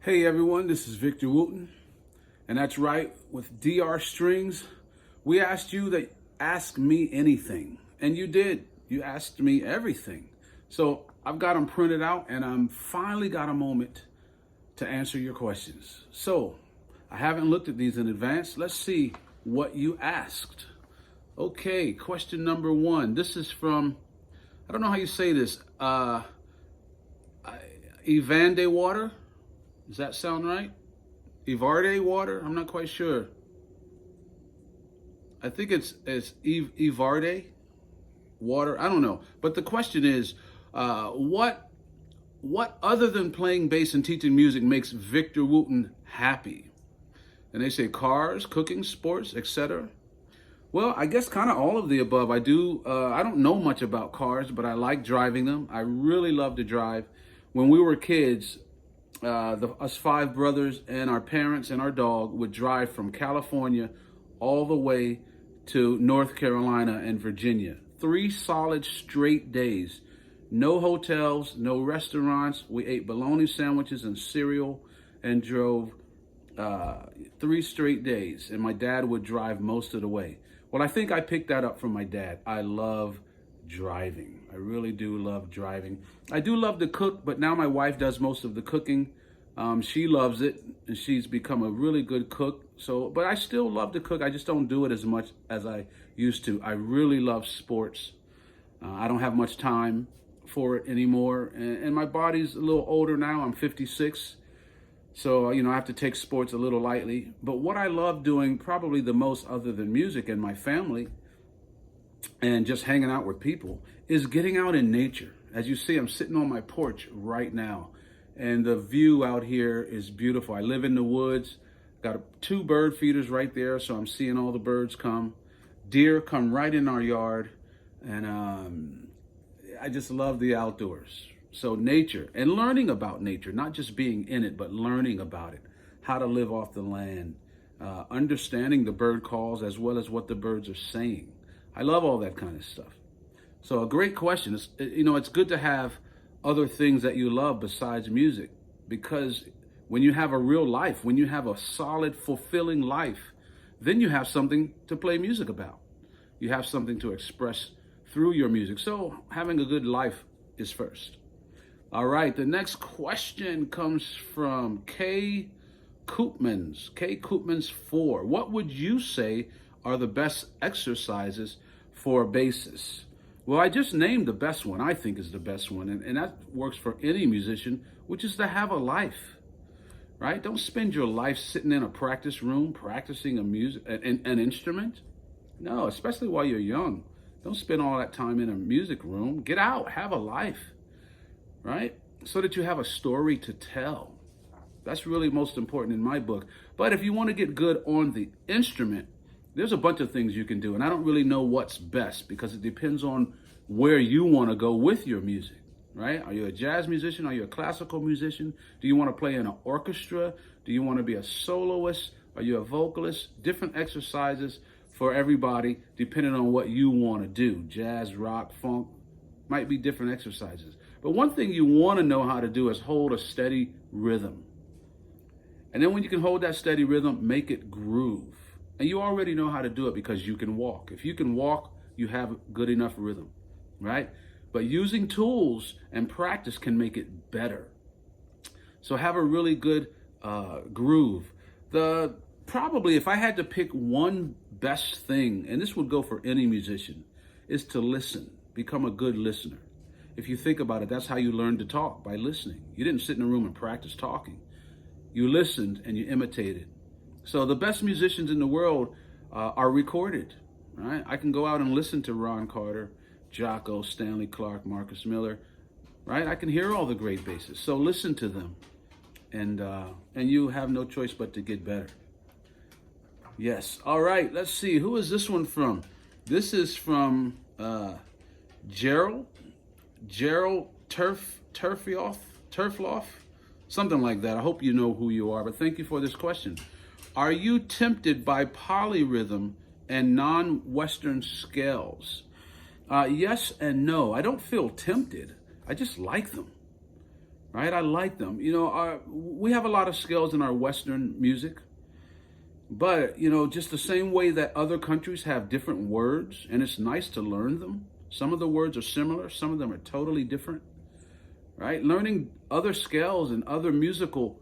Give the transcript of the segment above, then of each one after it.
Hey everyone, this is Victor Wooten, and that's right, with DR Strings, we asked you to ask me anything, and you did. You asked me everything. So I've got them printed out, and I'm finally got a moment to answer your questions. So I haven't looked at these in advance. Let's see what you asked. Okay, question number one. This is from, I don't know how you say this, Evande Water. Does that sound right? Evarde water? I'm not quite sure. I think it's Evarde water. I don't know. But the question is, what other than playing bass and teaching music makes Victor Wooten happy? And they say cars, cooking, sports, etc. Well, I guess kind of all of the above. I don't know much about cars, but I like driving them. I really love to drive. When we were kids, us five brothers and our parents and our dog would drive from California all the way to North Carolina and Virginia. 3 solid straight days. No hotels, no restaurants. We ate bologna sandwiches and cereal and drove 3 straight days. And my dad would drive most of the way. Well, I think I picked that up from my dad. I love driving. I really do love driving. I do love to cook, but now my wife does most of the cooking. She loves it, and she's become a really good cook. But I still love to cook. I just don't do it as much as I used to. I really love sports. I don't have much time for it anymore, and my body's a little older now. I'm 56, so I have to take sports a little lightly. But what I love doing, probably the most other than music and my family, and just hanging out with people, is getting out in nature. As you see, I'm sitting on my porch right now, and the view out here is beautiful. I live in the woods, got 2 bird feeders right there, so I'm seeing all the birds come. Deer come right in our yard, and I just love the outdoors. So nature, and learning about nature, not just being in it, but learning about it, how to live off the land, understanding the bird calls as well as what the birds are saying. I love all that kind of stuff. So a great question. It's good to have other things that you love besides music, because when you have a real life, when you have a solid, fulfilling life, then you have something to play music about. You have something to express through your music. So having a good life is first. All right, the next question comes from K. Koopmans. K. Koopmans 4. What would you say are the best exercises for a bassist? Well, I just named the best one. I think is the best one, and that works for any musician, which is to have a life, right? Don't spend your life sitting in a practice room practicing an instrument. No, especially while you're young. Don't spend all that time in a music room. Get out, have a life, right? So that you have a story to tell. That's really most important in my book. But if you want to get good on the instrument, there's a bunch of things you can do, and I don't really know what's best because it depends on where you want to go with your music, right? Are you a jazz musician? Are you a classical musician? Do you want to play in an orchestra? Do you want to be a soloist? Are you a vocalist? Different exercises for everybody depending on what you want to do. Jazz, rock, funk, might be different exercises. But one thing you want to know how to do is hold a steady rhythm. And then when you can hold that steady rhythm, make it groove. And you already know how to do it because you can walk. If you can walk, you have good enough rhythm, right? But using tools and practice can make it better. So have a really good groove. Probably, if I had to pick one best thing, and this would go for any musician, is to listen. Become a good listener. If you think about it, that's how you learn to talk, by listening. You didn't sit in a room and practice talking. You listened and you imitated. So the best musicians in the world are recorded, right? I can go out and listen to Ron Carter, Jocko, Stanley Clarke, Marcus Miller, right? I can hear all the great bassists. So listen to them, and you have no choice but to get better. Yes. All right. Let's see. Who is this one from? This is from Gerald Turfloff, something like that. I hope you know who you are, but thank you for this question. Are you tempted by polyrhythm and non-Western scales? Yes and no. I don't feel tempted. I just like them, right? I like them. We have a lot of scales in our Western music, but, just the same way that other countries have different words, and it's nice to learn them. Some of the words are similar, some of them are totally different, right? Learning other scales and other musical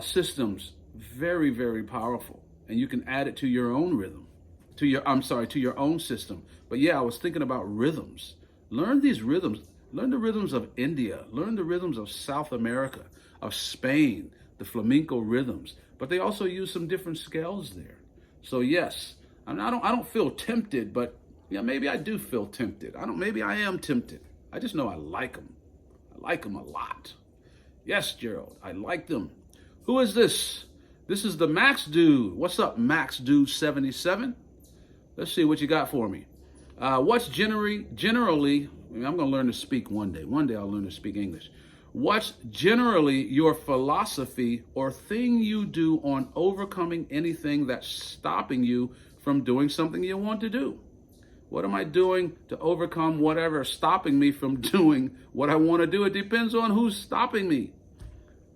systems, very, very powerful. And you can add it to your own rhythm, to your own system. But yeah, I was thinking about rhythms. Learn these rhythms. Learn the rhythms of India. Learn the rhythms of South America, of Spain, the flamenco rhythms. But they also use some different scales there. So yes, I don't feel tempted, but yeah, maybe I do feel tempted. Maybe I am tempted. I just know I like them. I like them a lot. Yes, Gerald, I like them. Who is this? This is the Max Dude. What's up, Max Dude 77? Let's see what you got for me. What's generally, I'm going to learn to speak one day. One day I'll learn to speak English. What's generally your philosophy or thing you do on overcoming anything that's stopping you from doing something you want to do? What am I doing to overcome whatever's stopping me from doing what I want to do? It depends on who's stopping me,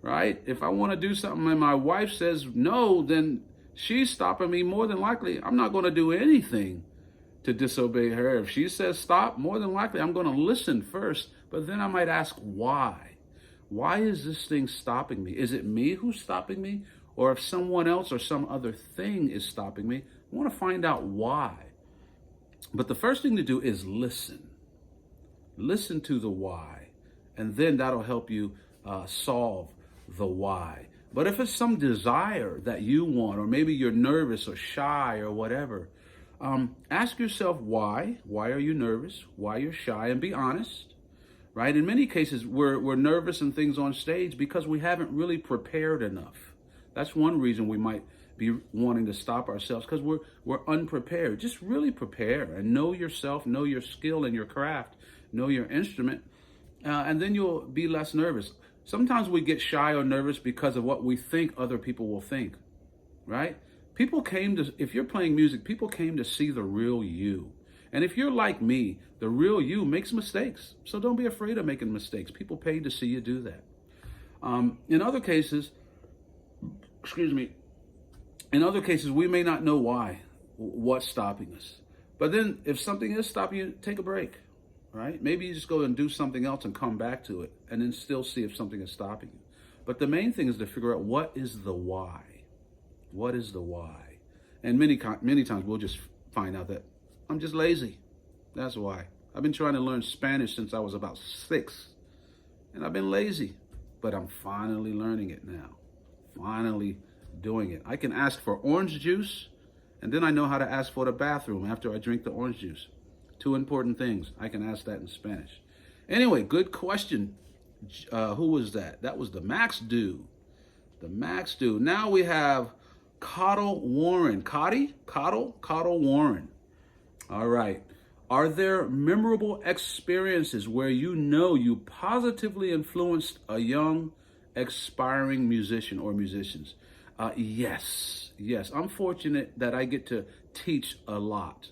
right? If I want to do something and my wife says no, then she's stopping me. More than likely, I'm not going to do anything to disobey her. If she says stop, more than likely, I'm going to listen first, but then I might ask why. Why is this thing stopping me? Is it me who's stopping me? Or if someone else or some other thing is stopping me, I want to find out why. But the first thing to do is listen. Listen to the why. And then that'll help you solve the why. But if it's some desire that you want, or maybe you're nervous or shy or whatever, ask yourself why. Why are you nervous? Why you're shy? And be honest, right? In many cases, we're nervous and things on stage because we haven't really prepared enough. That's one reason we might be wanting to stop ourselves, because we're unprepared. Just really prepare and know yourself, know your skill and your craft, know your instrument, and then you'll be less nervous. Sometimes we get shy or nervous because of what we think other people will think, right? If you're playing music, people came to see the real you. And if you're like me, the real you makes mistakes. So don't be afraid of making mistakes. People paid to see you do that. In other cases, we may not know what's stopping us. But then if something is stopping you, take a break, right? Maybe you just go and do something else and come back to it and then still see if something is stopping you. But the main thing is to figure out what is the why. What is the why? And many times we'll just find out that I'm just lazy. That's why. I've been trying to learn Spanish since I was about 6. And I've been lazy. But I'm finally learning it now. Finally doing it. I can ask for orange juice, and then I know how to ask for the bathroom after I drink the orange juice. 2 important things. I can ask that in Spanish. Anyway, good question. Who was that? That was the Max Dude. The Max Dude. Now we have Coddle Warren. Coddle Warren. All right. Are there memorable experiences where you positively influenced a young, aspiring musician or musicians? Yes. I'm fortunate that I get to teach a lot.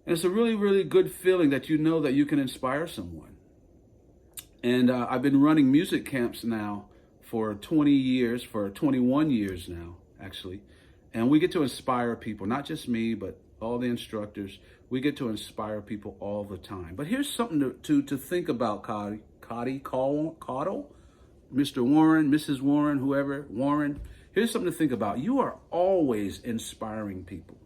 And it's a really, really good feeling that you know that you can inspire someone. And I've been running music camps now for 21 years now, actually. And we get to inspire people, not just me, but all the instructors. We get to inspire people all the time. But here's something to think about, Coddle, Mr. Warren, Mrs. Warren, whoever, Warren. Here's something to think about. You are always inspiring people,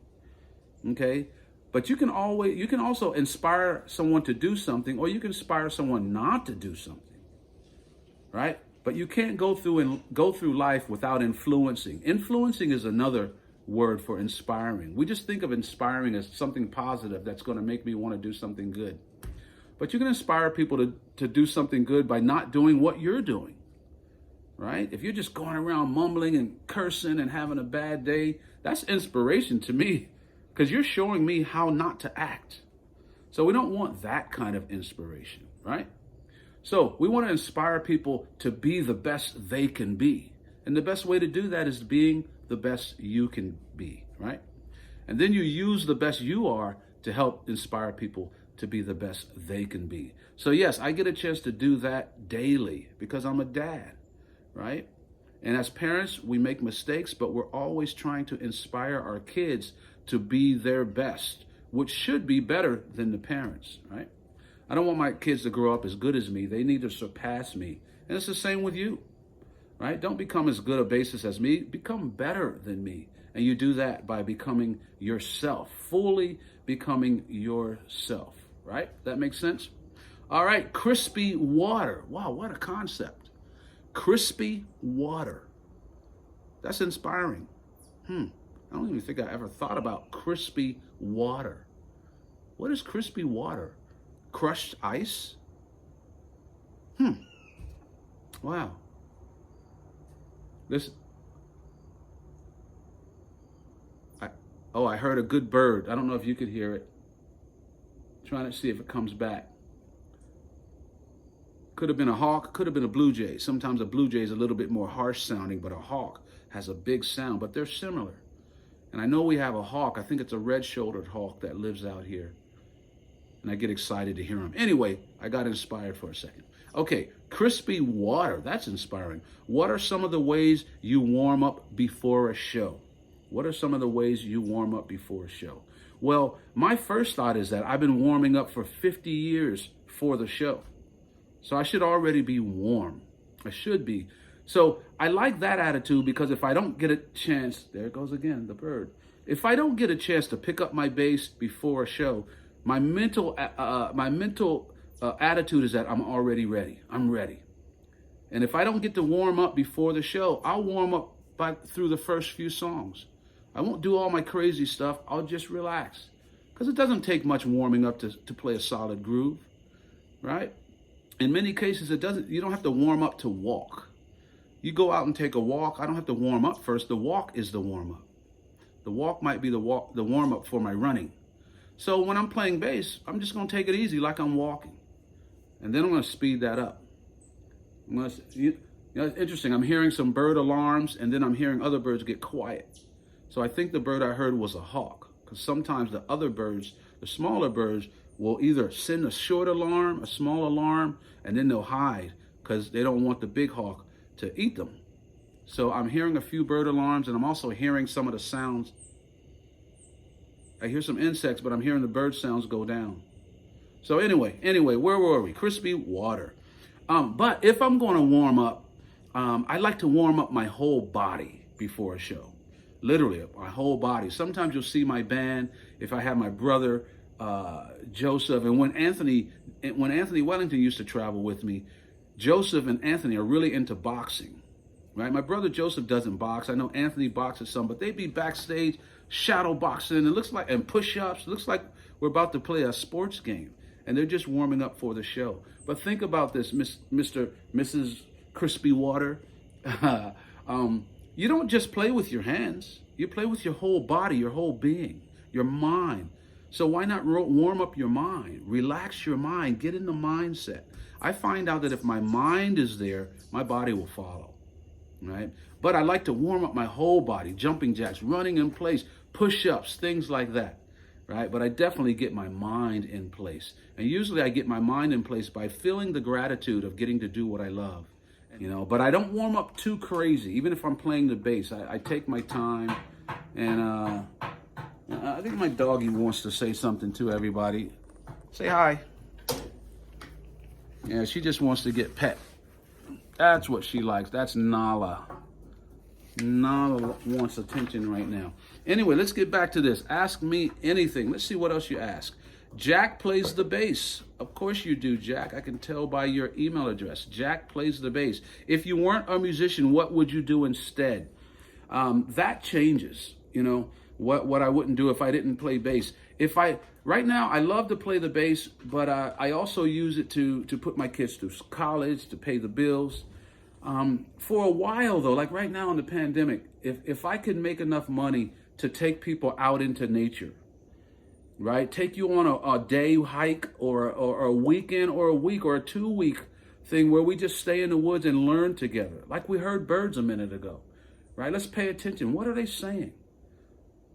okay? But you can also inspire someone to do something, or you can inspire someone not to do something, right? But you can't go through life without influencing. Influencing is another word for inspiring. We just think of inspiring as something positive that's going to make me want to do something good. But you can inspire people to do something good by not doing what you're doing, right? If you're just going around mumbling and cursing and having a bad day, that's inspiration to me, because you're showing me how not to act. So we don't want that kind of inspiration, right? So we want to inspire people to be the best they can be. And the best way to do that is being the best you can be, right? And then you use the best you are to help inspire people to be the best they can be. So yes, I get a chance to do that daily because I'm a dad, right? And as parents, we make mistakes, but we're always trying to inspire our kids to be their best, which should be better than the parents, right? I don't want my kids to grow up as good as me. They need to surpass me. And it's the same with you, right? Don't become as good a bassist as me. Become better than me. And you do that by becoming yourself, fully becoming yourself, right? That makes sense? All right, crispy water. Wow, what a concept. Crispy water. That's inspiring. I don't even think I ever thought about crispy water. What is crispy water? Crushed ice? Wow. Listen. I heard a good bird. I don't know if you could hear it. Trying to see if it comes back. Could have been a hawk, could have been a blue jay. Sometimes a blue jay is a little bit more harsh sounding, but a hawk has a big sound, but they're similar. And I know we have a hawk. I think it's a red-shouldered hawk that lives out here. And I get excited to hear him. Anyway, I got inspired for a second. Okay, crispy water. That's inspiring. What are some of the ways you warm up before a show? What are some of the ways you warm up before a show? Well, my first thought is that I've been warming up for 50 years for the show. So I should already be warm. I should be. So I like that attitude because if I don't get a chance, there it goes again, the bird. If I don't get a chance to pick up my bass before a show, my mental attitude is that I'm already ready. I'm ready. And if I don't get to warm up before the show, I'll warm up through the first few songs. I won't do all my crazy stuff. I'll just relax. Because it doesn't take much warming up to play a solid groove, right? In many cases, you don't have to warm up to walk. You go out and take a walk. I don't have to warm up first. The walk is the warm up. The walk might be the warm up for my running. So when I'm playing bass, I'm just going to take it easy like I'm walking. And then I'm going to speed that up. It's interesting. I'm hearing some bird alarms, and then I'm hearing other birds get quiet. So I think the bird I heard was a hawk, because sometimes the other birds, the smaller birds, will either send a short alarm, a small alarm, and then they'll hide because they don't want the big hawk to eat them. So I'm hearing a few bird alarms, and I'm also hearing some of the sounds. I hear some insects, but I'm hearing the bird sounds go down. So anyway, where were we? Crispy water. But if I'm going to warm up, I like to warm up my whole body before a show. Literally, my whole body. Sometimes you'll see my band, if I have my brother, Joseph, and when Anthony Wellington used to travel with me, Joseph and Anthony are really into boxing, right? My brother Joseph doesn't box. I know Anthony boxes some, but they'd be backstage shadow boxing, and push-ups. It looks like we're about to play a sports game, and they're just warming up for the show. But think about this, Mrs. Crispy Water. You don't just play with your hands. You play with your whole body, your whole being, your mind. So why not warm up your mind? Relax your mind. Get in the mindset. I find out that if my mind is there, my body will follow, right? But I like to warm up my whole body, jumping jacks, running in place, push-ups, things like that, right? But I definitely get my mind in place. And usually I get my mind in place by feeling the gratitude of getting to do what I love. But I don't warm up too crazy. Even if I'm playing the bass, I take my time. And I think my doggy wants to say something to everybody. Say hi. Yeah, she just wants to get pet. That's what she likes. That's Nala. Nala wants attention right now. Anyway, let's get back to this. Ask me anything. Let's see what else you ask. Jack plays the bass. Of course you do, Jack. I can tell by your email address. Jack plays the bass. If you weren't a musician, what would you do instead? That changes. What I wouldn't do if I didn't play bass. Right now, I love to play the bass, but I also use it to put my kids through college, to pay the bills. For a while, though, like right now in the pandemic, if I could make enough money to take people out into nature, right? Take you on a day hike or a weekend or a week or a 2-week thing where we just stay in the woods and learn together. Like we heard birds a minute ago, right? Let's pay attention. What are they saying?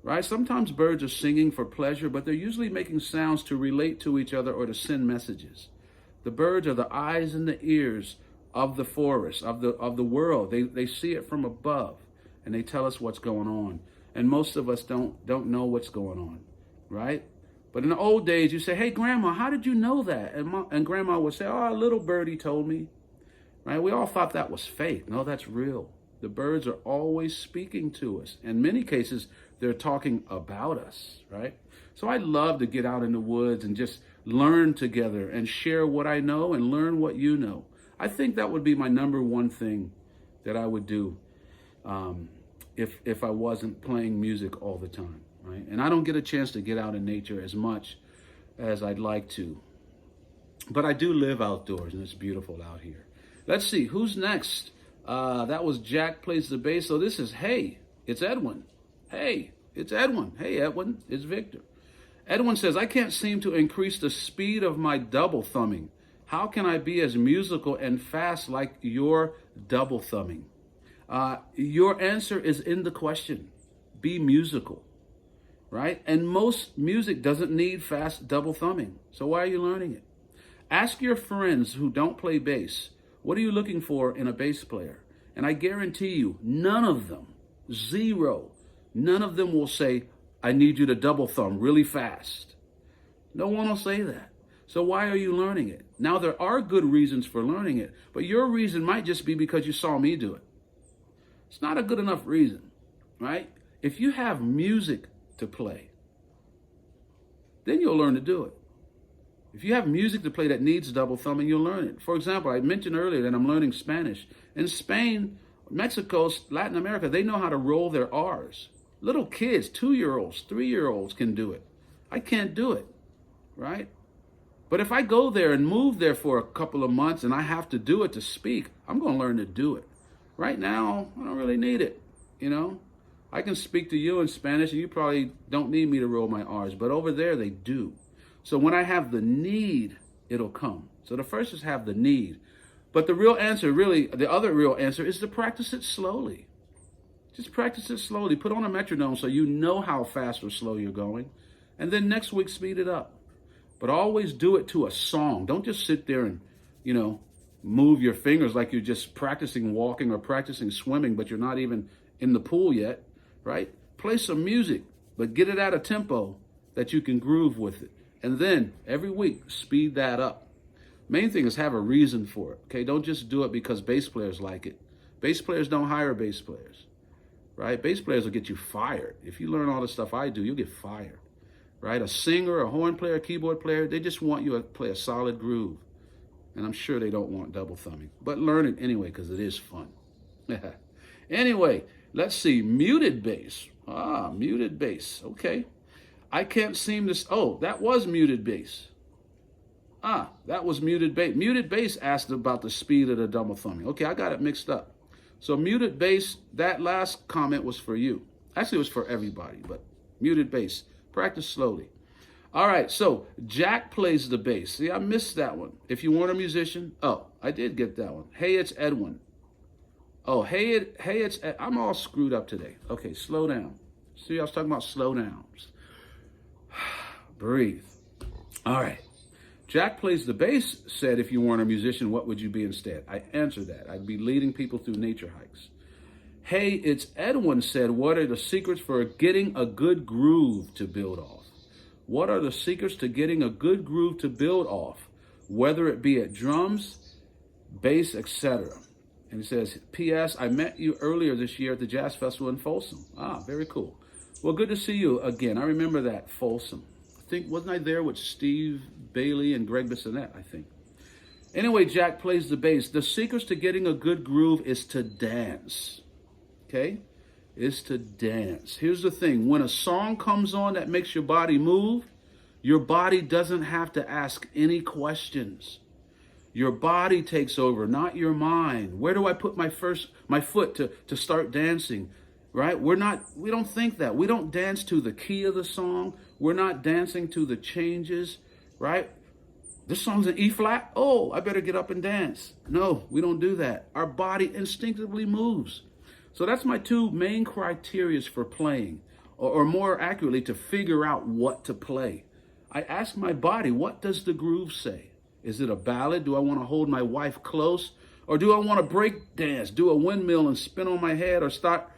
right? Sometimes birds are singing for pleasure, but they're usually making sounds to relate to each other or to send messages. The birds are the eyes and the ears of the forest, of the world. They see it from above, and they tell us what's going on. And most of us don't know what's going on, right? But in the old days, you say, "Hey, Grandma, how did you know that?" And Grandma would say, "Oh, a little birdie told me," right? We all thought that was fake. No, that's real. The birds are always speaking to us. In many cases, they're talking about us, right? So I love to get out in the woods and just learn together and share what I know and learn what you know. I think that would be my number one thing that I would do if I wasn't playing music all the time, right? And I don't get a chance to get out in nature as much as I'd like to. But I do live outdoors, and it's beautiful out here. Let's see, who's next? That was Jack Plays the Bass. So this is, hey, it's Edwin. Hey, it's Edwin. Hey, Edwin, it's Victor. Edwin says, I can't seem to increase the speed of my double thumbing. How can I be as musical and fast like your double thumbing? Your answer is in the question. Be musical, right? And most music doesn't need fast double thumbing. So why are you learning it? Ask your friends who don't play bass, what are you looking for in a bass player? And I guarantee you, none of them, zero, none of them will say, I need you to double thumb really fast. No one will say that. So why are you learning it? Now, there are good reasons for learning it, but your reason might just be because you saw me do it. It's not a good enough reason, right? If you have music to play, then you'll learn to do it. If you have music to play that needs double thumbing, you'll learn it. For example, I mentioned earlier that I'm learning Spanish. In Spain, Mexico, Latin America, they know how to roll their R's. Little kids, 2-year-olds, 3-year-olds can do it. I can't do it, right? But if I go there and move there for a couple of months and I have to do it to speak, I'm going to learn to do it. Right now, I don't really need it, you know? I can speak to you in Spanish and you probably don't need me to roll my R's, but over there they do. So when I have the need, it'll come. So the first is have the need. But the real answer, really, the other real answer is to practice it slowly. Just practice it slowly. Put on a metronome so you know how fast or slow you're going. And then next week, speed it up. But always do it to a song. Don't just sit there and, you know, move your fingers like you're just practicing walking or practicing swimming, but you're not even in the pool yet, right? Play some music, but get it at a tempo that you can groove with it. And then every week, speed that up. Main thing is have a reason for it, okay? Don't just do it because bass players like it. Bass players don't hire bass players, right? Bass players will get you fired. If you learn all the stuff I do, you'll get fired, right? A singer, a horn player, a keyboard player, they just want you to play a solid groove. And I'm sure they don't want double thumbing. But learn it anyway because it is fun. Anyway, let's see. Muted bass. Muted bass. Okay. I can't seem to... Oh, that was muted bass. That was muted bass. Muted bass asked about the speed of the double thumbing. Okay, I got it mixed up. So muted bass, that last comment was for you. Actually, it was for everybody, but muted bass. Practice slowly. All right, so Jack plays the bass. See, I missed that one. If you weren't a musician... Oh, I did get that one. Hey, it's Edwin. Oh, it's... I'm all screwed up today. Okay, slow down. See, I was talking about slow downs. Breathe. All right. Jack Plays the Bass said, if you weren't a musician, what would you be instead? I answered that. I'd be leading people through nature hikes. Hey, it's Edwin said, what are the secrets for getting a good groove to build off? What are the secrets to getting a good groove to build off, whether it be at drums, bass, etc.? And he says, P.S. I met you earlier this year at the Jazz Festival in Folsom. Very cool. Well, good to see you again. I remember that, Folsom. I think, wasn't I there with Steve Bailey and Greg Bissonette, I think. Anyway, Jack Plays the Bass. The secrets to getting a good groove is to dance, okay? Is to dance. Here's the thing. When a song comes on that makes your body move, your body doesn't have to ask any questions. Your body takes over, not your mind. Where do I put my foot to start dancing? Right? We don't think that. We don't dance to the key of the song. We're not dancing to the changes, right? This song's in E flat. Oh, I better get up and dance. No, we don't do that. Our body instinctively moves. So that's my two main criteria for playing. or more accurately, to figure out what to play. I ask my body, what does the groove say? Is it a ballad? Do I want to hold my wife close? Or do I want to break dance, do a windmill and spin on my head, or start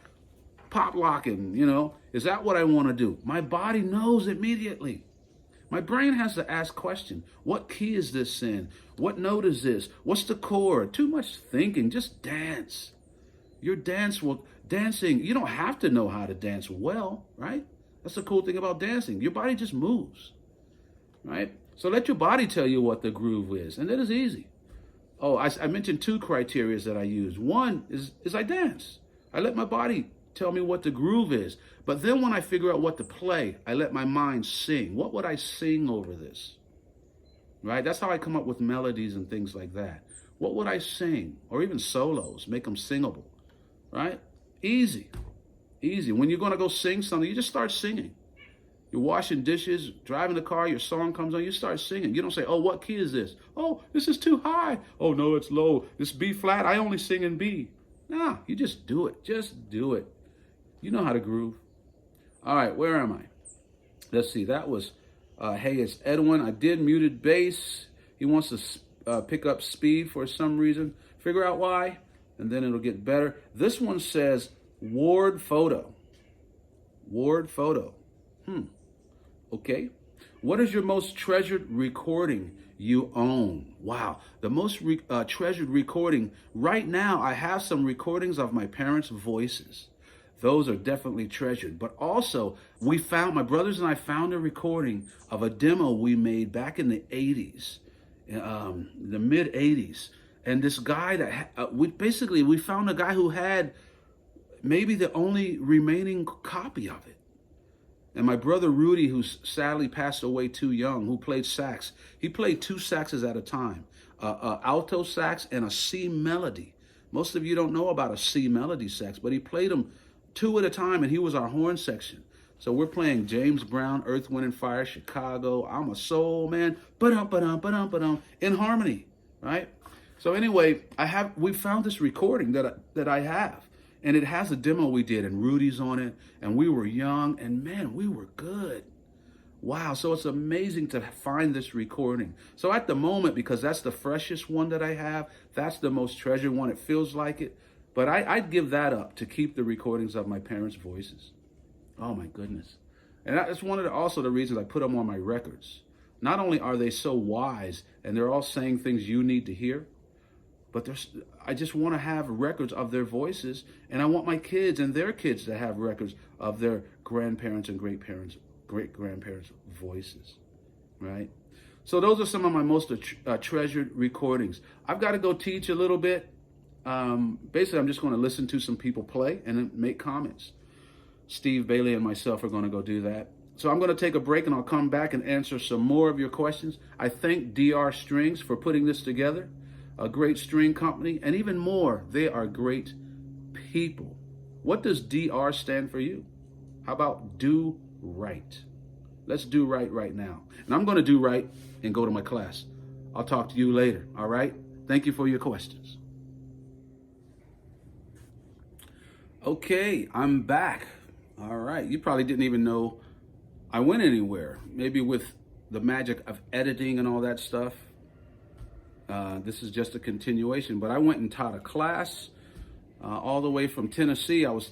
pop locking, you know? Is that what I want to do? My body knows immediately. My brain has to ask questions. What key is this in? What note is this? What's the chord? Too much thinking, just dance. Your dancing, you don't have to know how to dance well, right? That's the cool thing about dancing. Your body just moves, right? So let your body tell you what the groove is, and that is easy. Oh, I mentioned 2 criteria that I use. One is I dance. I let my body tell me what the groove is. But then when I figure out what to play, I let my mind sing. What would I sing over this? Right? That's how I come up with melodies and things like that. What would I sing? Or even solos, make them singable. Right? Easy. Easy. When you're going to go sing something, you just start singing. You're washing dishes, driving the car, your song comes on, you start singing. You don't say, oh, what key is this? Oh, this is too high. Oh, no, it's low. This B flat, I only sing in B. Nah, you just do it. Just do it. You know how to groove. All right, where am I? Let's see, that was, hey, it's Edwin. I did muted bass. He wants to pick up speed for some reason. Figure out why, and then it'll get better. This one says Ward Photo. Ward Photo. Okay. What is your most treasured recording you own? Wow. The most treasured recording. Right now, I have some recordings of my parents' voices. Those are definitely treasured. But also, my brothers and I found a recording of a demo we made back in the 80s, the mid 80s. And this guy that, we found a guy who had maybe the only remaining copy of it. And my brother Rudy, who sadly passed away too young, who played sax, he played 2 saxes at a time, alto sax and a C melody. Most of you don't know about a C melody sax, but he played them 2 at a time, and he was our horn section. So we're playing James Brown, Earth, Wind and Fire, Chicago, I'm a Soul Man, ba-dum, ba-dum, ba-dum, ba-dum, in harmony, right? So anyway, we found this recording that I have. And it has a demo we did, and Rudy's on it, and we were young, and man, we were good. Wow, so it's amazing to find this recording. So at the moment, because that's the freshest one that I have, that's the most treasured one, it feels like it. But I'd give that up to keep the recordings of my parents' voices. Oh my goodness. And that's one of also the reasons I put them on my records. Not only are they so wise, and they're all saying things you need to hear, but I just want to have records of their voices, and I want my kids and their kids to have records of their grandparents and great-grandparents' voices, right? So those are some of my most treasured recordings. I've got to go teach a little bit. Basically, I'm just going to listen to some people play and then make comments. Steve Bailey and myself are going to go do that. So I'm going to take a break, and I'll come back and answer some more of your questions. I thank DR Strings for putting this together. A great string company, and even more, they are great people. What does DR stand for you? How about do right? Let's do right now. And I'm going to do right and go to my class. I'll talk to you later, all right? Thank you for your questions. Okay, I'm back. All right, you probably didn't even know I went anywhere. Maybe with the magic of editing and all that stuff. This is just a continuation, but I went and taught a class all the way from Tennessee. I was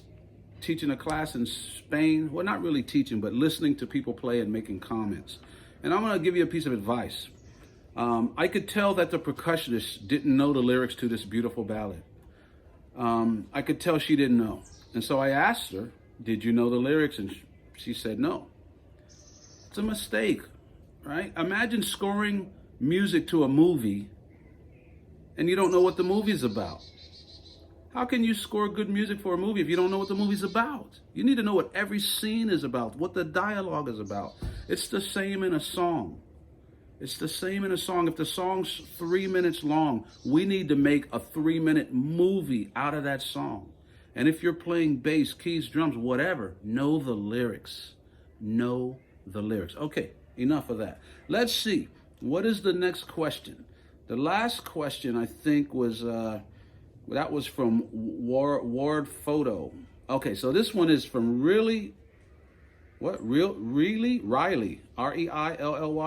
teaching a class in Spain. Well, not really teaching, but listening to people play and making comments. And I'm going to give you a piece of advice. I could tell that the percussionist didn't know the lyrics to this beautiful ballad. I could tell she didn't know. And so I asked her, did you know the lyrics? And she said no. It's a mistake, right? Imagine scoring music to a movie and you don't know what the movie's about. How can you score good music for a movie if you don't know what the movie's about? You need to know what every scene is about, what the dialogue is about. It's the same in a song. It's the same in a song. If the song's 3 minutes long, we need to make a 3-minute movie out of that song. And if you're playing bass, keys, drums, whatever, know the lyrics. Know the lyrics. Okay, enough of that. Let's see. What is the next question? The last question, I think, was that was from Ward Photo. Okay, so this one is from really What? Riley, Reilly,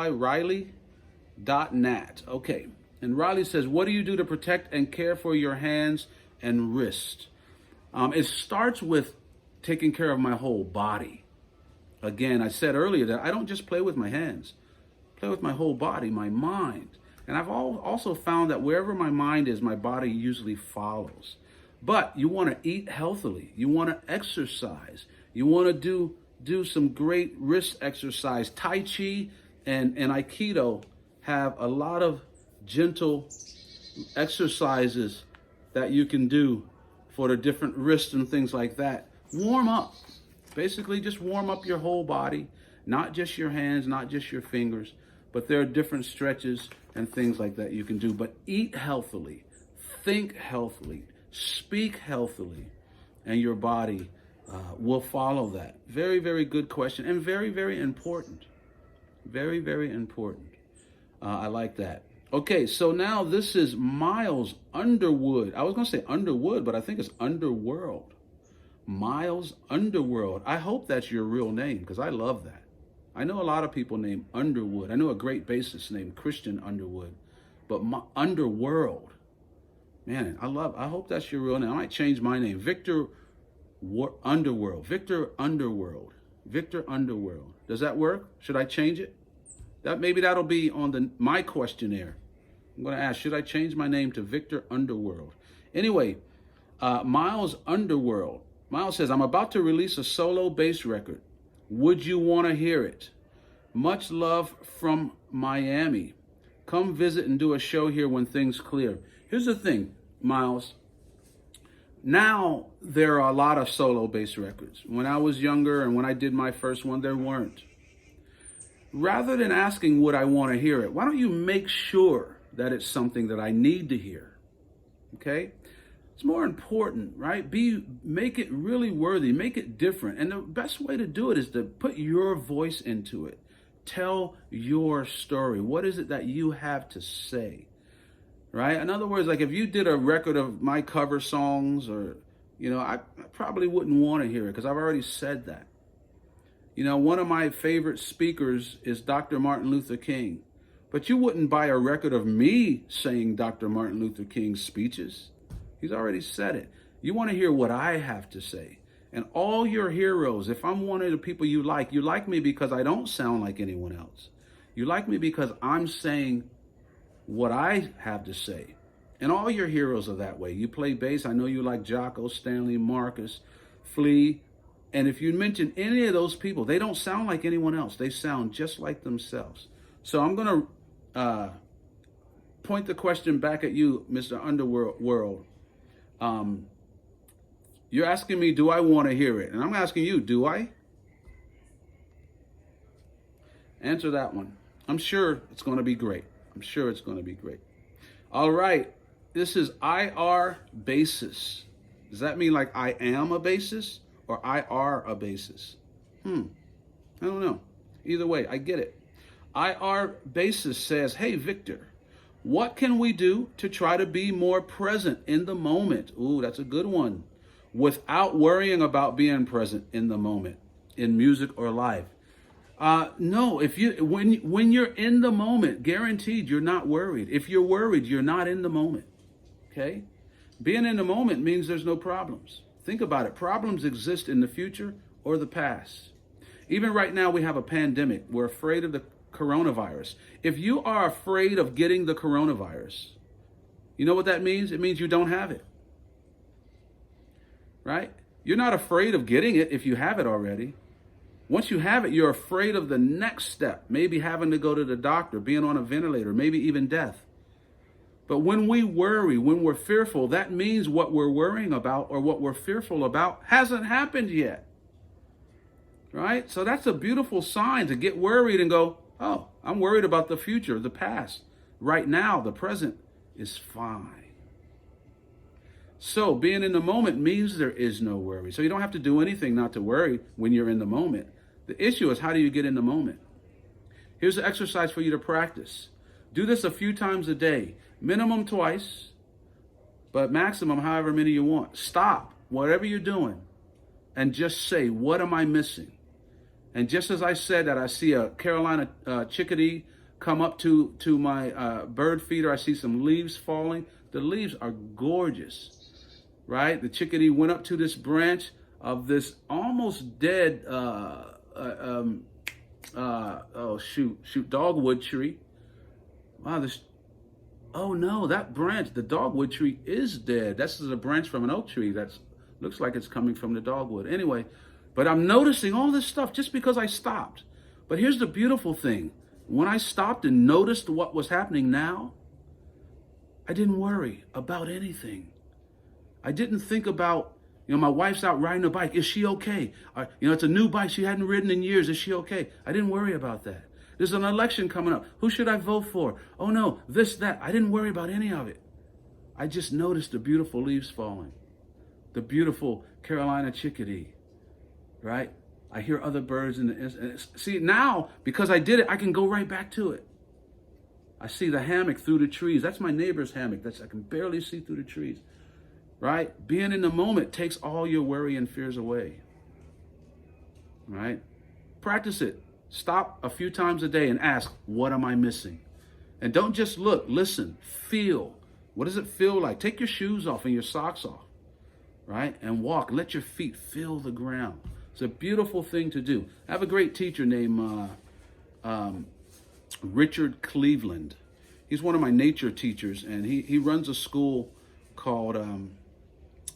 Riley.net. Okay. And Riley says, what do you do to protect and care for your hands and wrist? It starts with taking care of my whole body. Again, I said earlier that I don't just play with my hands. I play with my whole body, my mind. And I've also found that wherever my mind is, my body usually follows. But you want to eat healthily. You want to exercise. You want to do some great wrist exercise. Tai Chi and Aikido have a lot of gentle exercises that you can do for the different wrists and things like that. Warm up. Basically, just warm up your whole body, not just your hands, not just your fingers, but there are different stretches and things like that you can do. But eat healthily, think healthily, speak healthily, and your body will follow that. Very, very good question, and very, very important. Very, very important. I like that. Okay, so now this is Miles Underwood. I was going to say Underwood, but I think it's Underworld. Miles Underworld. I hope that's your real name, because I love that. I know a lot of people named Underwood. I know a great bassist named Christian Underwood, but Underworld. Man, I hope that's your real name. I might change my name. Victor Underworld. Victor Underworld. Victor Underworld. Does that work? Should I change it? Maybe that'll be on my questionnaire. I'm going to ask, should I change my name to Victor Underworld? Anyway, Miles Underworld. Miles says, I'm about to release a solo bass record. Would you want to hear it? Much love from Miami. Come visit and do a show here when things clear. Here's the thing, Miles. Now there are a lot of solo bass records. When I was younger and when I did my first one, there weren't. Rather than asking would I want to hear it, why don't you make sure that it's something that I need to hear? Okay? It's more important, right? Make it really worthy, make it different. And the best way to do it is to put your voice into it. Tell your story. What is it that you have to say? Right? In other words, like if you did a record of my cover songs, or, I probably wouldn't want to hear it because I've already said that. One of my favorite speakers is Dr. Martin Luther King. But you wouldn't buy a record of me saying Dr. Martin Luther King's speeches. He's already said it. You want to hear what I have to say. And all your heroes, if I'm one of the people you like me because I don't sound like anyone else. You like me because I'm saying what I have to say. And all your heroes are that way. You play bass. I know you like Jocko, Stanley, Marcus, Flea. And if you mention any of those people, they don't sound like anyone else. They sound just like themselves. So I'm going to point the question back at you, Mr. Underworld. You're asking me, do I want to hear it? And I'm asking you, do I? Answer that one. I'm sure it's going to be great. I'm sure it's going to be great. All right. This is IR basis. Does that mean like I am a bassist or I are a bassist? I don't know. Either way, I get it. IR bassist says, hey, Victor, what can we do to try to be more present in the moment? Ooh, that's a good one. Without worrying about being present in the moment, in music or live. No, when you're in the moment, guaranteed you're not worried. If you're worried, you're not in the moment. Okay? Being in the moment means there's no problems. Think about it. Problems exist in the future or the past. Even right now, we have a pandemic. We're afraid of the coronavirus. If you are afraid of getting the coronavirus, you know what that means? It means you don't have it. Right? You're not afraid of getting it if you have it already. Once you have it, you're afraid of the next step, maybe having to go to the doctor, being on a ventilator, maybe even death. But when we worry, when we're fearful, that means what we're worrying about or what we're fearful about hasn't happened yet. Right? So that's a beautiful sign to get worried and go, oh, I'm worried about the future, the past. Right now, the present is fine. So being in the moment means there is no worry. So you don't have to do anything not to worry when you're in the moment. The issue is, how do you get in the moment? Here's an exercise for you to practice. Do this a few times a day, minimum twice, but maximum however many you want. Stop whatever you're doing and just say, what am I missing? And just as I said that, I see a Carolina chickadee come up to my bird feeder. I see some leaves falling. The leaves are gorgeous, right? The chickadee went up to this branch of this almost dead, dogwood tree. Wow, oh no, that branch, the dogwood tree is dead. This is a branch from an oak tree that's looks like it's coming from the dogwood. Anyway, but I'm noticing all this stuff just because I stopped. But here's the beautiful thing. When I stopped and noticed what was happening now, I didn't worry about anything. I didn't think about, my wife's out riding a bike. Is she okay? It's a new bike she hadn't ridden in years. Is she okay? I didn't worry about that. There's an election coming up. Who should I vote for? Oh no, this, that. I didn't worry about any of it. I just noticed the beautiful leaves falling. The beautiful Carolina chickadee, right? I hear other birds see now, because I did it, I can go right back to it. I see the hammock through the trees. That's my neighbor's hammock. I can barely see through the trees, right? Being in the moment takes all your worry and fears away, right? Practice it. Stop a few times a day and ask, what am I missing? And don't just look, listen, feel. What does it feel like? Take your shoes off and your socks off, right? And walk. Let your feet feel the ground. It's a beautiful thing to do. I have a great teacher named Richard Cleveland. He's one of my nature teachers, and he runs a school called,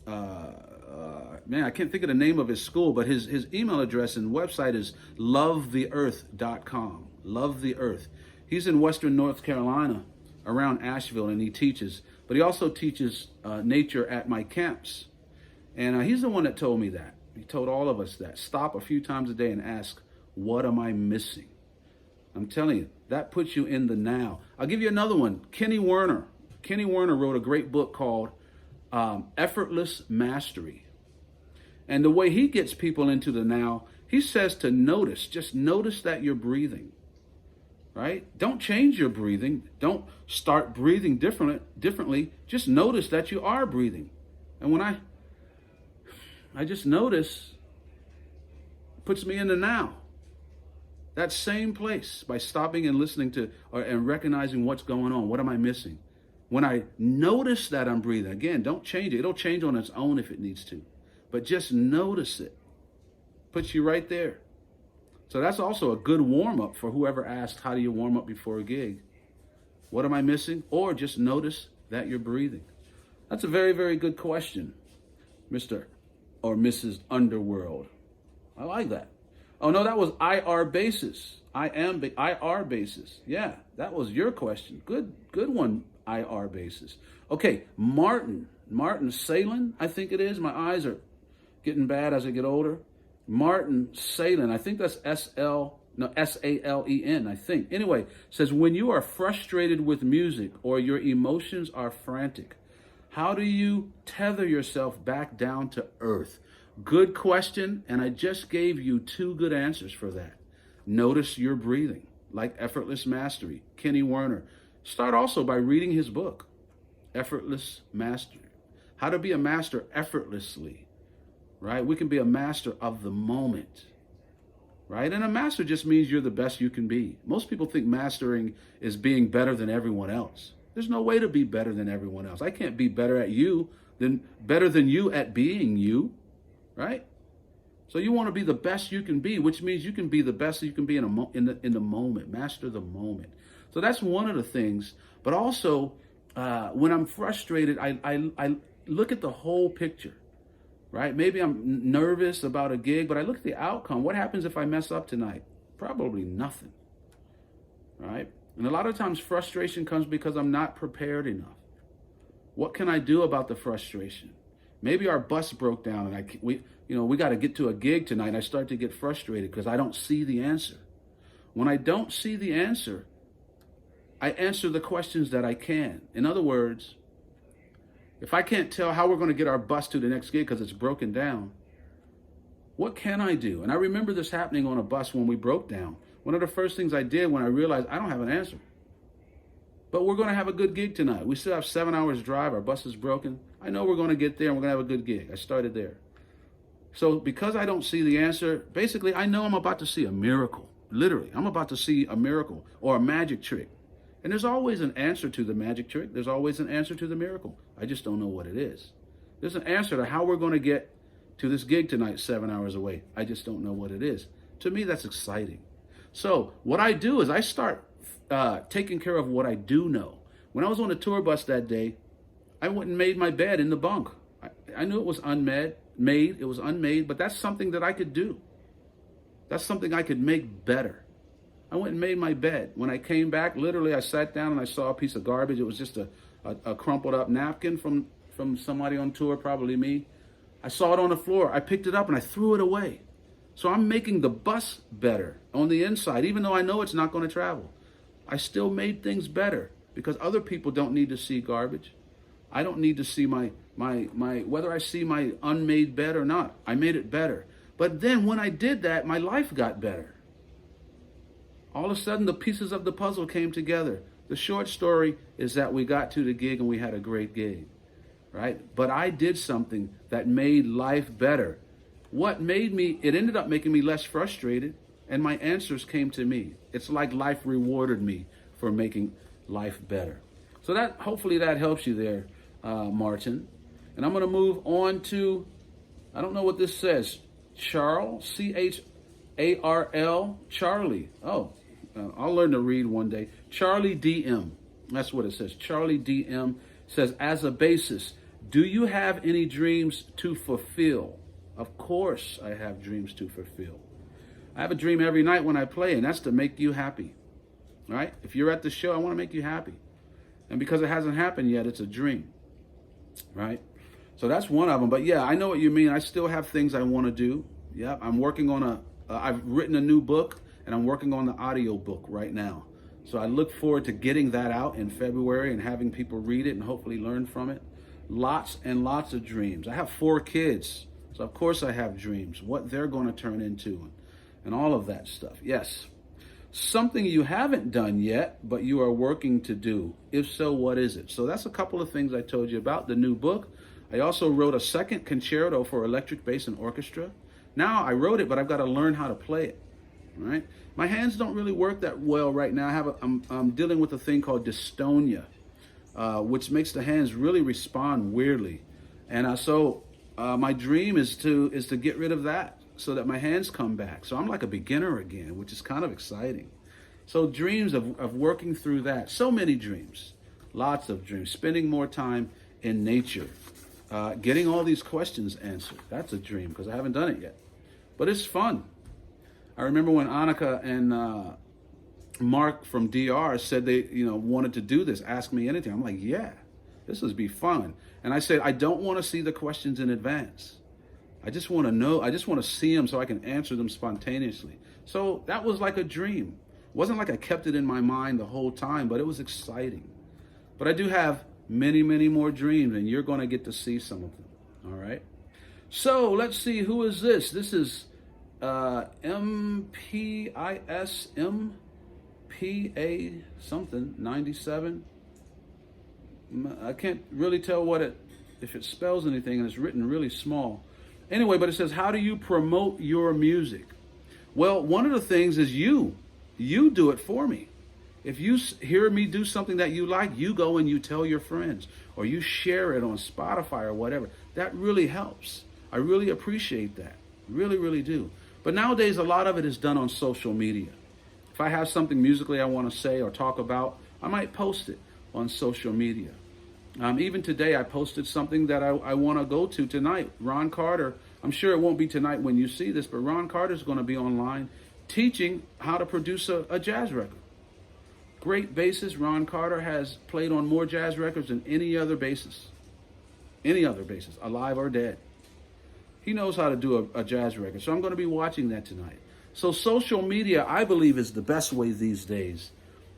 I can't think of the name of his school, but his email address and website is lovetheearth.com. Love the Earth. He's in Western North Carolina around Asheville, and he teaches, but he also teaches nature at my camps. And he's the one that told me that. He told all of us that. Stop a few times a day and ask, what am I missing? I'm telling you, that puts you in the now. I'll give you another one. Kenny Werner. Kenny Werner wrote a great book called Effortless Mastery. And the way he gets people into the now, he says to notice. Just notice that you're breathing, right? Don't change your breathing. Don't start breathing differently. Just notice that you are breathing. And when I just notice, it puts me in the now. That same place, by stopping and listening to and recognizing what's going on. What am I missing? When I notice that I'm breathing, again, don't change it. It'll change on its own if it needs to. But just notice it. Puts you right there. So that's also a good warm-up for whoever asked, how do you warm up before a gig? What am I missing? Or just notice that you're breathing. That's a very, very good question, Mr. or Mrs. Underworld. I like that. Oh, no, that was IR basis. IR basis. Yeah, that was your question. Good one, IR basis. Okay, Martin Salen, I think it is. My eyes are getting bad as I get older. Martin Salen, I think that's S-A-L-E-N, I think. Anyway, says, when you are frustrated with music or your emotions are frantic, how do you tether yourself back down to earth? Good question, and I just gave you 2 good answers for that. Notice your breathing, like Effortless Mastery, Kenny Werner. Start also by reading his book, Effortless Mastery. How to be a master effortlessly, right? We can be a master of the moment, right? And a master just means you're the best you can be. Most people think mastering is being better than everyone else. There's no way to be better than everyone else. I can't be better at you than you at being you. Right? So you want to be the best you can be, which means you can be the best you can be in the moment. Master the moment. So that's one of the things. But also, when I'm frustrated, I look at the whole picture. Right? Maybe I'm nervous about a gig, but I look at the outcome. What happens if I mess up tonight? Probably nothing. Right? And a lot of times frustration comes because I'm not prepared enough. What can I do about the frustration? Maybe our bus broke down and we got to get to a gig tonight, and I start to get frustrated because I don't see the answer. When I don't see the answer, I answer the questions that I can. In other words, if I can't tell how we're going to get our bus to the next gig because it's broken down, what can I do? And I remember this happening on a bus when we broke down. One of the first things I did when I realized I don't have an answer. But we're going to have a good gig tonight. We still have 7 hours drive. Our bus is broken. I know we're going to get there and we're going to have a good gig. I started there. So because I don't see the answer, basically I know I'm about to see a miracle. Literally, I'm about to see a miracle or a magic trick. And there's always an answer to the magic trick. There's always an answer to the miracle. I just don't know what it is. There's an answer to how we're going to get to this gig tonight, 7 hours away. I just don't know what it is. To me, that's exciting. So what I do is I start taking care of what I do know. When I was on the tour bus that day, I went and made my bed in the bunk. I knew it was unmade. It was unmade, but that's something that I could do. That's something I could make better. I went and made my bed. When I came back, literally, I sat down and I saw a piece of garbage. It was just a crumpled up napkin from somebody on tour, probably me. I saw it on the floor. I picked it up and I threw it away. So I'm making the bus better on the inside, even though I know it's not going to travel. I still made things better because other people don't need to see garbage. I don't need to see my whether I see my unmade bed or not. I made it better. But then when I did that, my life got better. All of a sudden, the pieces of the puzzle came together. The short story is that we got to the gig and we had a great gig, right? But I did something that made life better. It ended up making me less frustrated, and my answers came to me. It's like life rewarded me for making life better. So hopefully that helps you there, Martin. And I'm going to move on to, I don't know what this says, Charles, Charl, Charlie. Oh, I'll learn to read one day. Charlie DM. That's what it says. Charlie DM says, as a bassist, do you have any dreams to fulfill? Of course I have dreams to fulfill. I have a dream every night when I play, and that's to make you happy. Right? If you're at the show, I want to make you happy. And because it hasn't happened yet, it's a dream. Right? So that's one of them. But yeah, I know what you mean. I still have things I want to do. Yeah, I'm working on I've written a new book, and I'm working on the audio book right now. So I look forward to getting that out in February and having people read it and hopefully learn from it. Lots and lots of dreams. I have 4 kids, so of course I have dreams, what they're going to turn into and all of that stuff. Yes. Something you haven't done yet, but you are working to do. If so, what is it? So that's a couple of things I told you about. The new book. I also wrote a second concerto for electric bass and orchestra. Now I wrote it, but I've got to learn how to play it. Right? My hands don't really work that well right now. I'm dealing with a thing called dystonia, which makes the hands really respond weirdly. And so my dream is to get rid of that so that my hands come back. So I'm like a beginner again, which is kind of exciting. So dreams of working through that. So many dreams, lots of dreams. Spending more time in nature, getting all these questions answered. That's a dream because I haven't done it yet. But it's fun. I remember when Annika and Mark from DR said they, wanted to do this, ask me anything. I'm like, yeah, this would be fun. And I said, I don't want to see the questions in advance. I just want to know. I just want to see them so I can answer them spontaneously. So that was like a dream. It wasn't like I kept it in my mind the whole time, but it was exciting. But I do have many, many more dreams, and you're going to get to see some of them. All right. So let's see. Who is this? This is MPISMPA something 97. I can't really tell if it spells anything, and it's written really small. Anyway, but it says, how do you promote your music? Well, one of the things is you do it for me. If you hear me do something that you like, you go and you tell your friends, or you share it on Spotify or whatever. That really helps. I really appreciate that. Really, really do. But nowadays, a lot of it is done on social media. If I have something musically I want to say or talk about, I might post it on social media. Even today, I posted something that I want to go to tonight. Ron Carter, I'm sure it won't be tonight when you see this, but Ron Carter is going to be online teaching how to produce a jazz record. Great bassist. Ron Carter has played on more jazz records than any other bassist, alive or dead. He knows how to do a jazz record. So I'm going to be watching that tonight. So social media, I believe, is the best way these days.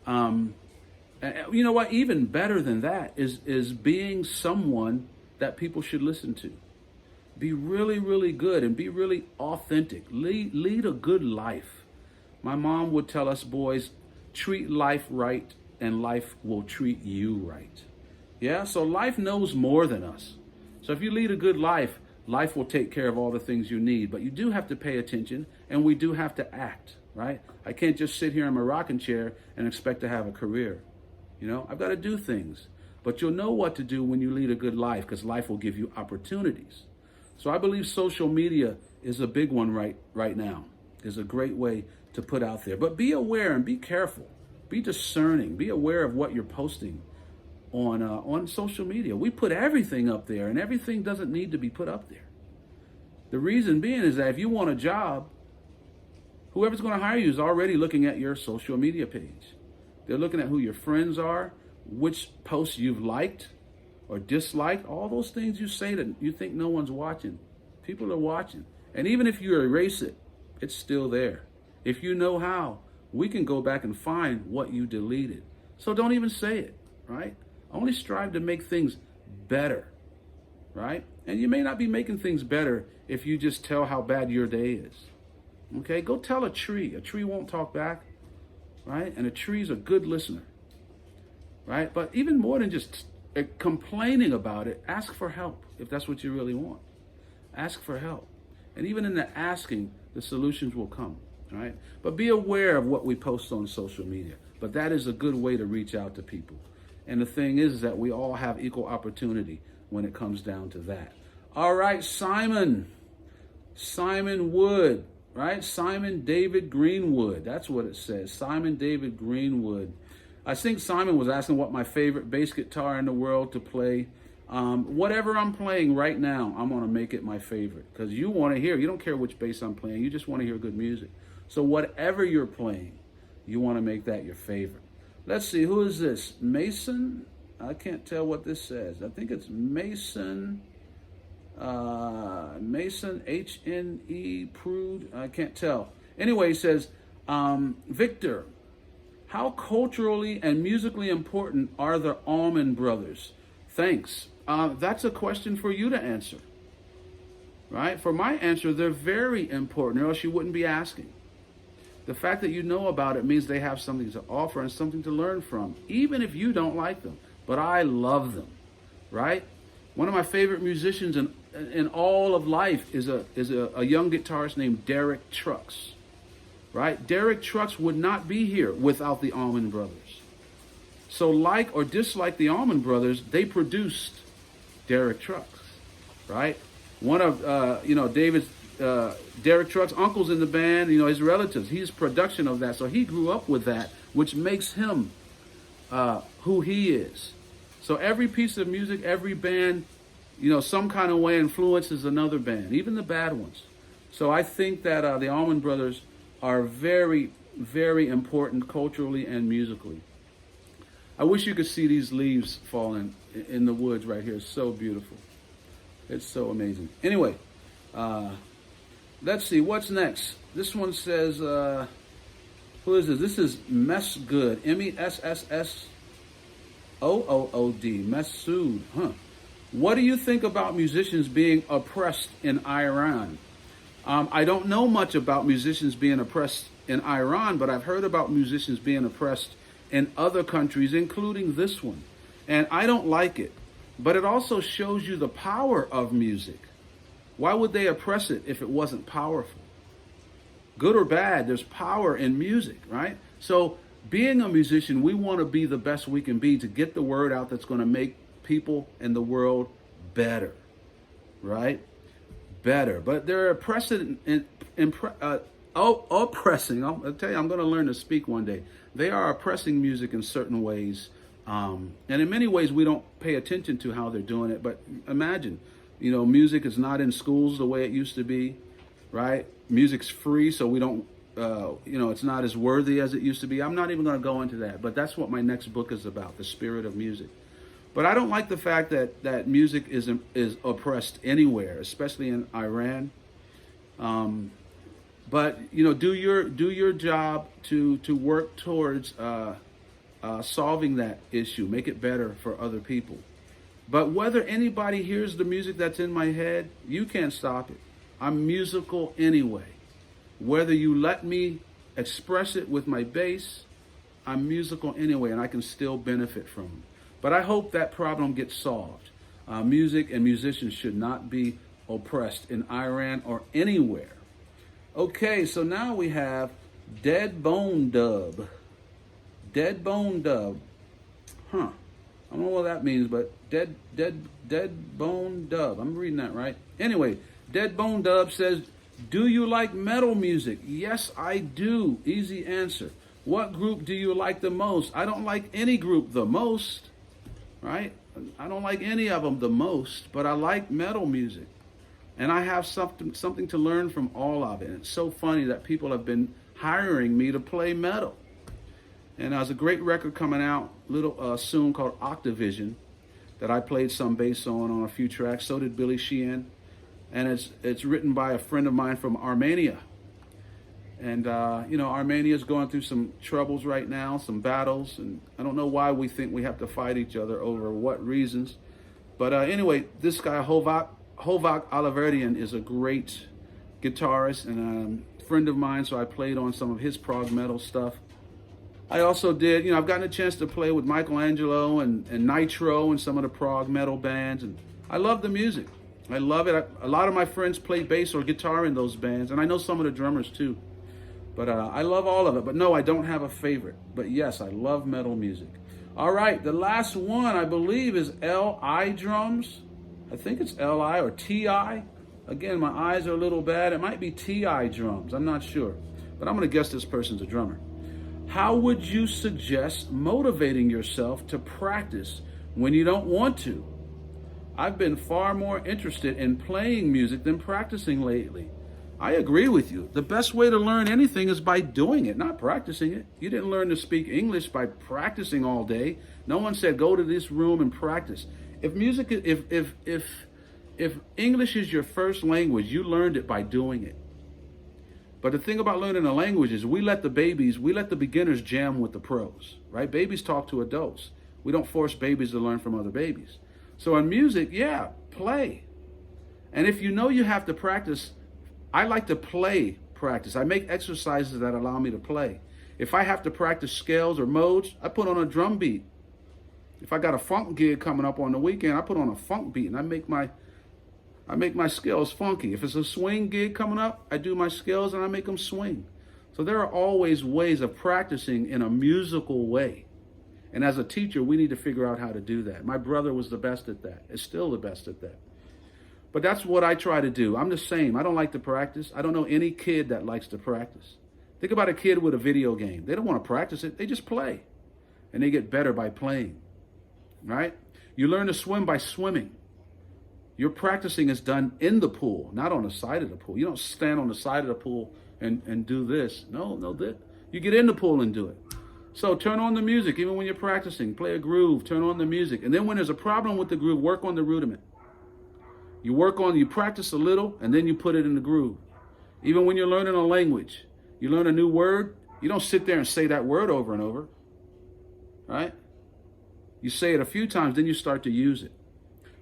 You know what? Even better than that is being someone that people should listen to. Be really, really good and be really authentic. Lead a good life. My mom would tell us boys, treat life right and life will treat you right. Yeah, so life knows more than us. So if you lead a good life, life will take care of all the things you need. But you do have to pay attention, and we do have to act, right? I can't just sit here in my rocking chair and expect to have a career. You know, I've got to do things. But you'll know what to do when you lead a good life, because life will give you opportunities. So I believe social media is a big one right now. Is a great way to put out there. But be aware and be careful. Be discerning. Be aware of what you're posting on social media. We put everything up there, and everything doesn't need to be put up there. The reason being is that if you want a job, whoever's going to hire you is already looking at your social media page. They're looking at who your friends are, which posts you've liked or disliked, all those things you say that you think no one's watching. People are watching. And even if you erase it, it's still there. If you know how, we can go back and find what you deleted. So don't even say it, right? Only strive to make things better, right? And you may not be making things better if you just tell how bad your day is. Okay, go tell a tree. A tree won't talk back, right? And a tree's a good listener, right? But even more than just complaining about it, ask for help if that's what you really want. Ask for help. And even in the asking, the solutions will come, right? But be aware of what we post on social media. But that is a good way to reach out to people. And the thing is that we all have equal opportunity when it comes down to that. All right, Simon Wood, right? Simon David Greenwood. That's what it says. Simon David Greenwood. I think Simon was asking what my favorite bass guitar in the world to play. Whatever I'm playing right now, I'm going to make it my favorite, because you want to hear. You don't care which bass I'm playing. You just want to hear good music. So whatever you're playing, you want to make that your favorite. Let's see. Who is this? Mason? I can't tell what this says. I think it's Mason. Mason, H-N-E, Prude. I can't tell. Anyway, he says, Victor, how culturally and musically important are the Almond brothers? Thanks. That's a question for you to answer, right? For my answer, they're very important, or else you wouldn't be asking. The fact that you know about it means they have something to offer and something to learn from, even if you don't like them. But I love them, right? One of my favorite musicians in all of life is a young guitarist named Derek Trucks, right? Derek Trucks would not be here without the Almond brothers. So like or dislike the Almond brothers, they produced Derek Trucks, right? One of, Derek Trucks' uncles in the band, his relatives, he's production of that. So he grew up with that, which makes him who he is. So every piece of music, every band, some kind of way influences another band, even the bad ones. So I think that the Almond brothers are very, very important culturally and musically. I wish you could see these leaves falling in the woods right here. It's so beautiful. It's so amazing. Anyway, let's see. What's next? This one says, who is this? This is Messgood. M-E-S-S-S-O-O-O-D. Messoud. Huh. What do you think about musicians being oppressed in Iran? I don't know much about musicians being oppressed in Iran, but I've heard about musicians being oppressed in other countries, including this one. And I don't like it. But it also shows you the power of music. Why would they oppress it if it wasn't powerful? Good or bad, there's power in music, right? So being a musician, we want to be the best we can be to get the word out that's going to make people in the world better, right? Better. But they're oppressing. I'll tell you, I'm going to learn to speak one day. They are oppressing music in certain ways. And in many ways, we don't pay attention to how they're doing it. But imagine, music is not in schools the way it used to be, right? Music's free, so we don't, it's not as worthy as it used to be. I'm not even going to go into that. But that's what my next book is about, the spirit of music. But I don't like the fact that music is oppressed anywhere, especially in Iran. But do your job to work towards solving that issue, make it better for other people. But whether anybody hears the music that's in my head, you can't stop it. I'm musical anyway. Whether you let me express it with my bass, I'm musical anyway, and I can still benefit from it. But I hope that problem gets solved. Music and musicians should not be oppressed in Iran or anywhere. Okay, so now we have Dead Bone Dub. Dead Bone Dub. Huh. I don't know what that means, but dead bone dub. I'm reading that right. Anyway, Dead Bone Dub says, do you like metal music? Yes, I do. Easy answer. What group do you like the most? I don't like any group the most, right? I don't like any of them the most, but I like metal music. And I have something to learn from all of it. And it's so funny that people have been hiring me to play metal. And there's a great record coming out soon called Octavision that I played some bass on a few tracks. So did Billy Sheehan. And it's written by a friend of mine from Armenia. And, Armenia is going through some troubles right now, some battles. And I don't know why we think we have to fight each other over what reasons. But anyway, this guy, Hovak Alaverdian, is a great guitarist and a friend of mine. So I played on some of his prog metal stuff. I also did, I've gotten a chance to play with Michelangelo and Nitro and some of the prog metal bands. And I love the music. I love it. A lot of my friends play bass or guitar in those bands. And I know some of the drummers too. But I love all of it. But no, I don't have a favorite. But yes, I love metal music. All right, the last one, I believe, is L.I. drums. I think it's L.I. or T.I. Again, my eyes are a little bad. It might be T.I. drums. I'm not sure. But I'm going to guess this person's a drummer. How would you suggest motivating yourself to practice when you don't want to? I've been far more interested in playing music than practicing lately. I agree with you. The best way to learn anything is by doing it, not practicing it. You didn't learn to speak English by practicing all day. No one said go to this room and practice. If English is your first language, you learned it by doing it. But the thing about learning a language is we let the beginners jam with the pros, right? Babies talk to adults. We don't force babies to learn from other babies. So in music, yeah, play. And if you know you have to practice, I like to play practice. I make exercises that allow me to play. If I have to practice scales or modes, I put on a drum beat. If I got a funk gig coming up on the weekend, I put on a funk beat and I make my scales funky. If it's a swing gig coming up, I do my scales and I make them swing. So there are always ways of practicing in a musical way. And as a teacher, we need to figure out how to do that. My brother was the best at that. Is still the best at that. But that's what I try to do. I'm the same. I don't like to practice. I don't know any kid that likes to practice. Think about a kid with a video game. They don't want to practice it. They just play. And they get better by playing. Right? You learn to swim by swimming. Your practicing is done in the pool, not on the side of the pool. You don't stand on the side of the pool and do this. No, you get in the pool and do it. So turn on the music, even when you're practicing. Play a groove, turn on the music. And then when there's a problem with the groove, work on the rudiment. You practice a little, and then you put it in the groove. Even when you're learning a language, you learn a new word, you don't sit there and say that word over and over, right? You say it a few times, then you start to use it.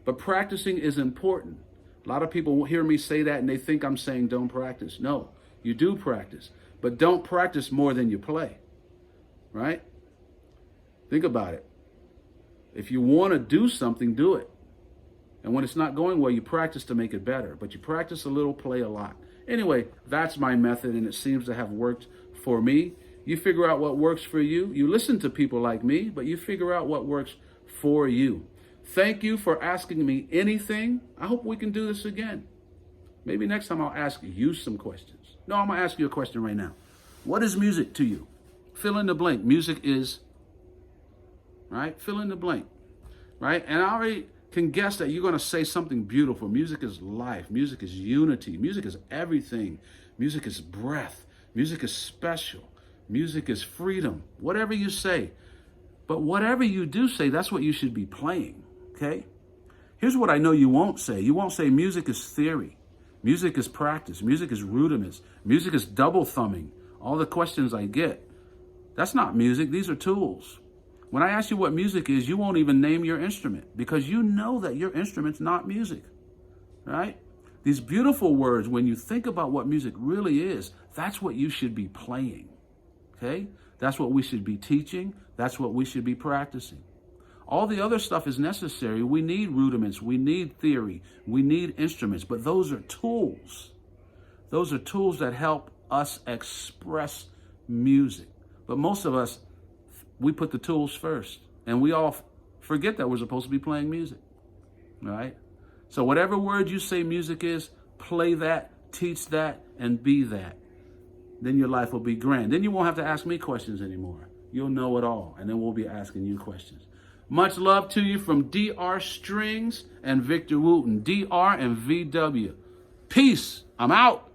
But practicing is important. A lot of people hear me say that and they think I'm saying don't practice. No, you do practice, but don't practice more than you play, right? Think about it. If you want to do something, do it. And when it's not going well, you practice to make it better, but you practice a little, play a lot. Anyway, that's my method, and it seems to have worked for me. You figure out what works for you. You listen to people like me, but you figure out what works for you. Thank you for asking me anything. I hope we can do this again. Maybe next time I'll ask you some questions. No, I'm going to ask you a question right now. What is music to you? Fill in the blank. Music is, right? Fill in the blank, right? And I already can guess that you're going to say something beautiful. Music is life. Music is unity. Music is everything. Music is breath. Music is special. Music is freedom. Whatever you say. But whatever you do say, that's what you should be playing, okay? Here's what I know you won't say. You won't say music is theory. Music is practice. Music is rudiments. Music is double thumbing. All the questions I get. That's not music. These are tools. When I ask you what music is, you won't even name your instrument because you know that your instrument's not music, right? These beautiful words, when you think about what music really is, that's what you should be playing, okay? That's what we should be teaching. That's what we should be practicing. All the other stuff is necessary. We need rudiments. We need theory. We need instruments. But those are tools. Those are tools that help us express music. But most of us, we put the tools first. And we all forget that we're supposed to be playing music. All right? So whatever word you say music is, play that, teach that, and be that. Then your life will be grand. Then you won't have to ask me questions anymore. You'll know it all. And then we'll be asking you questions. Much love to you from DR Strings and Victor Wooten. DR and VW. Peace. I'm out.